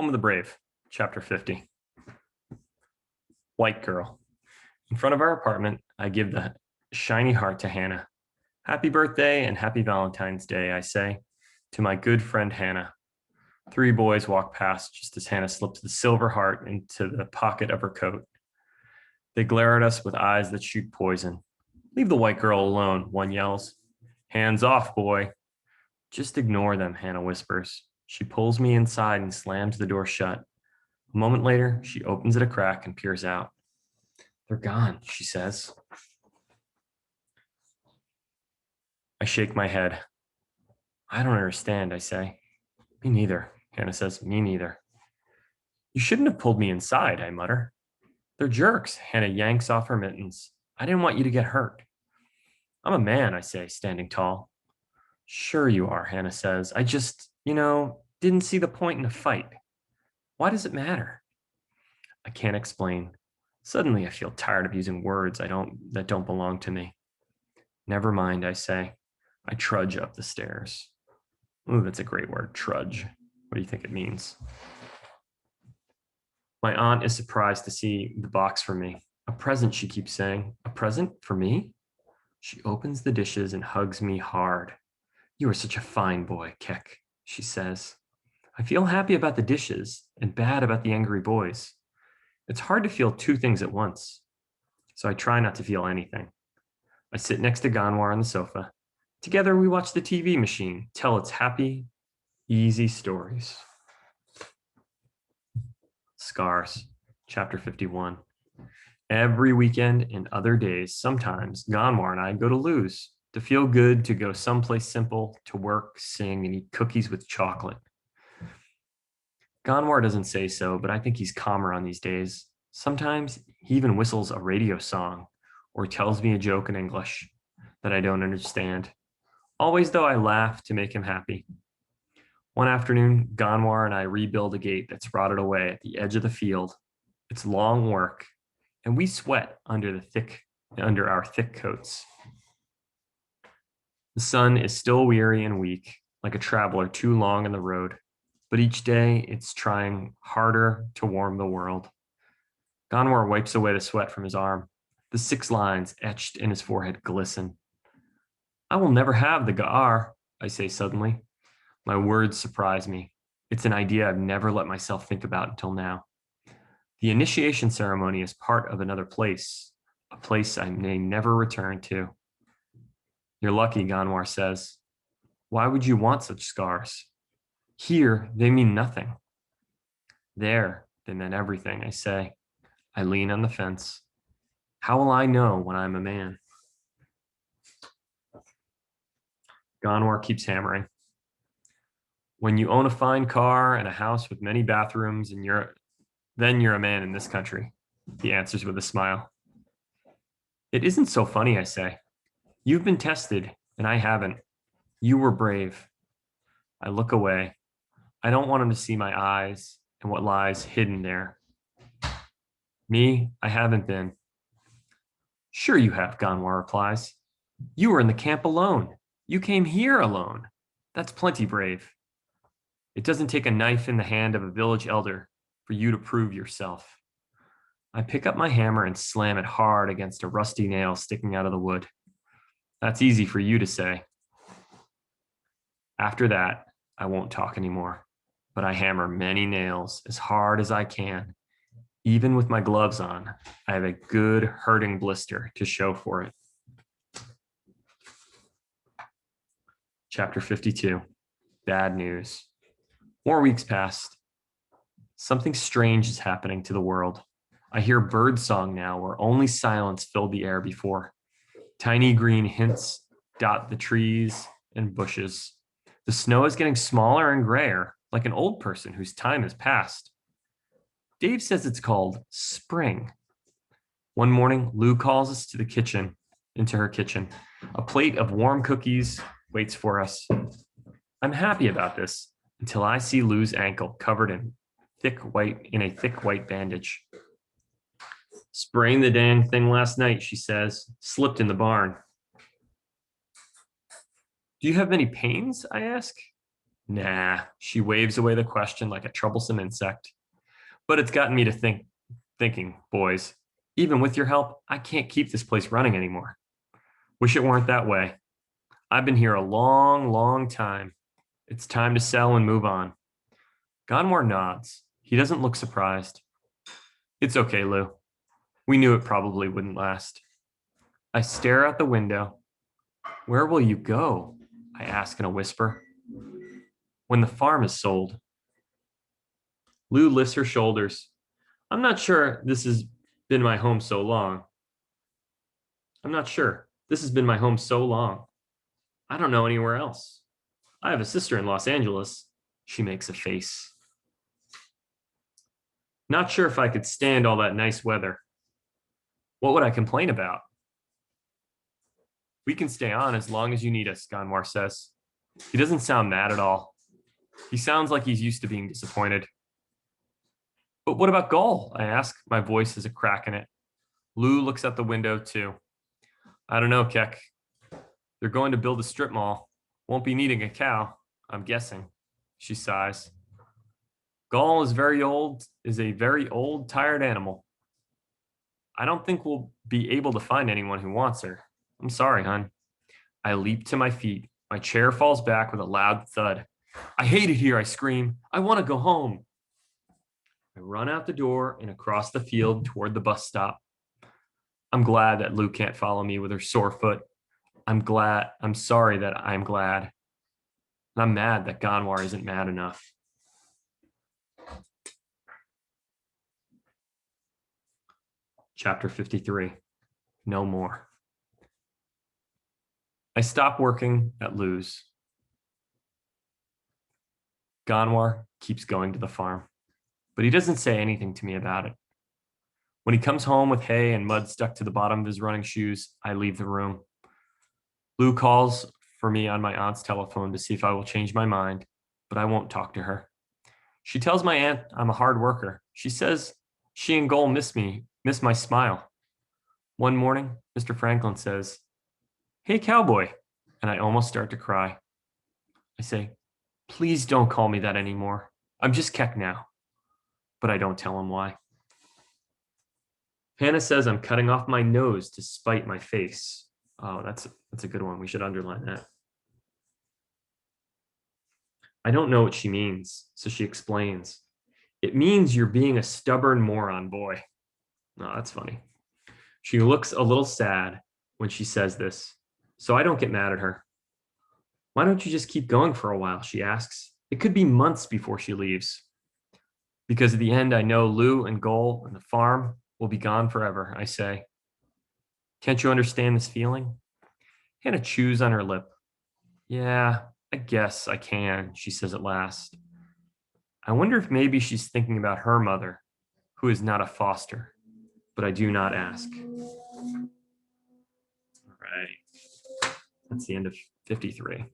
Home of the Brave, Chapter 50. White Girl. In front of our apartment, I give the shiny heart to Hannah. Happy birthday and happy Valentine's Day, I say, to my good friend Hannah. 3 boys walk past just as Hannah slips the silver heart into the pocket of her coat. They glare at us with eyes that shoot poison. Leave the white girl alone, one yells. Hands off, boy. Just ignore them, Hannah whispers. She pulls me inside and slams the door shut. A moment later, she opens it a crack and peers out. They're gone, she says. I shake my head. I don't understand, I say. Me neither, Hannah says. Me neither. You shouldn't have pulled me inside, I mutter. They're jerks, Hannah yanks off her mittens. I didn't want you to get hurt. I'm a man, I say, standing tall. Sure you are, Hannah says. I just, didn't see the point in a fight. Why does it matter? I can't explain. Suddenly I feel tired of using words that don't belong to me. Never mind, I say. I trudge up the stairs. Ooh, that's a great word, trudge. What do you think it means? My aunt is surprised to see the box for me. A present, she keeps saying. A present for me? She opens the dishes and hugs me hard. You are such a fine boy, Keck, she says. I feel happy about the dishes and bad about the angry boys. It's hard to feel 2 things at once, so I try not to feel anything. I sit next to Ganwar on the sofa. Together we watch the TV machine tell its happy, easy stories. Scars, Chapter 51. Every weekend and other days, sometimes Ganwar and I go to Lou's. To feel good, to go someplace simple, to work, sing, and eat cookies with chocolate. Ganwar doesn't say so, but I think he's calmer on these days. Sometimes he even whistles a radio song or tells me a joke in English that I don't understand. Always, though, I laugh to make him happy. One afternoon, Ganwar and I rebuild a gate that's rotted away at the edge of the field. It's long work, and we sweat under our thick coats. The sun is still weary and weak, like a traveler too long on the road, but each day it's trying harder to warm the world. Ganwar wipes away the sweat from his arm. The 6 lines etched in his forehead glisten. I will never have the Ga'ar, I say suddenly. My words surprise me. It's an idea I've never let myself think about until now. The initiation ceremony is part of another place, a place I may never return to. You're lucky, Ganwar says. Why would you want such scars? Here, they mean nothing. There, they meant everything, I say. I lean on the fence. How will I know when I'm a man? Ganwar keeps hammering. When you own a fine car and a house with many bathrooms, then you're a man in this country, he answers with a smile. It isn't so funny, I say. You've been tested, and I haven't. You were brave. I look away. I don't want him to see my eyes and what lies hidden there. Me, I haven't been. Sure you have, Ganwar replies. You were in the camp alone. You came here alone. That's plenty brave. It doesn't take a knife in the hand of a village elder for you to prove yourself. I pick up my hammer and slam it hard against a rusty nail sticking out of the wood. That's easy for you to say. After that, I won't talk anymore, but I hammer many nails as hard as I can. Even with my gloves on, I have a good hurting blister to show for it. Chapter 52, Bad News. More weeks passed. Something strange is happening to the world. I hear bird song now where only silence filled the air before. Tiny green hints dot the trees and bushes. The snow is getting smaller and grayer, like an old person whose time has passed. Dave says it's called spring. One morning, Lou calls us into her kitchen. A plate of warm cookies waits for us. I'm happy about this until I see Lou's ankle covered in a thick white bandage. Sprained the dang thing last night, she says. Slipped in the barn. Do you have many pains? I ask. Nah, she waves away the question like a troublesome insect. But it's gotten me to thinking, boys, even with your help, I can't keep this place running anymore. Wish it weren't that way. I've been here a long, long time. It's time to sell and move on. Gonmore nods. He doesn't look surprised. It's okay, Lou. We knew it probably wouldn't last. I stare out the window. Where will you go? I ask in a whisper. When the farm is sold. Lou lifts her shoulders. I'm not sure this has been my home so long. I'm not sure. This has been my home so long. I don't know anywhere else. I have a sister in Los Angeles. She makes a face. Not sure if I could stand all that nice weather. What would I complain about? We can stay on as long as you need us, Gonmore says. He doesn't sound mad at all. He sounds like he's used to being disappointed. But what about Gull? I ask. My voice has a crack in it. Lou looks out the window too. I don't know, Keck. They're going to build a strip mall. Won't be needing a cow, I'm guessing. She sighs. Gull is a very old, tired animal. I don't think we'll be able to find anyone who wants her. I'm sorry, hon. I leap to my feet. My chair falls back with a loud thud. I hate it here, I scream. I want to go home. I run out the door and across the field toward the bus stop. I'm glad that Lou can't follow me with her sore foot. I'm sorry that I'm glad. I'm mad that Gonmore isn't mad enough. Chapter 53, no more. I stop working at Lou's. Gonmore keeps going to the farm, but he doesn't say anything to me about it. When he comes home with hay and mud stuck to the bottom of his running shoes, I leave the room. Lou calls for me on my aunt's telephone to see if I will change my mind, but I won't talk to her. She tells my aunt I'm a hard worker. She says she and Gull miss my smile. One morning, Mr. Franklin says, "Hey, cowboy," and I almost start to cry. I say, "Please don't call me that anymore. I'm just Keck now." But I don't tell him why. Hannah says I'm cutting off my nose to spite my face. Oh, that's a good one. We should underline that. I don't know what she means, so she explains. It means you're being a stubborn moron, boy. Oh, that's funny. She looks a little sad when she says this, so I don't get mad at her. Why don't you just keep going for a while, she asks. It could be months before she leaves. Because at the end, I know Lou and Gull and the farm will be gone forever, I say. Can't you understand this feeling? Hannah chews on her lip. Yeah, I guess I can, she says at last. I wonder if maybe she's thinking about her mother, who is not a foster, but I do not ask. All right. That's the end of 53.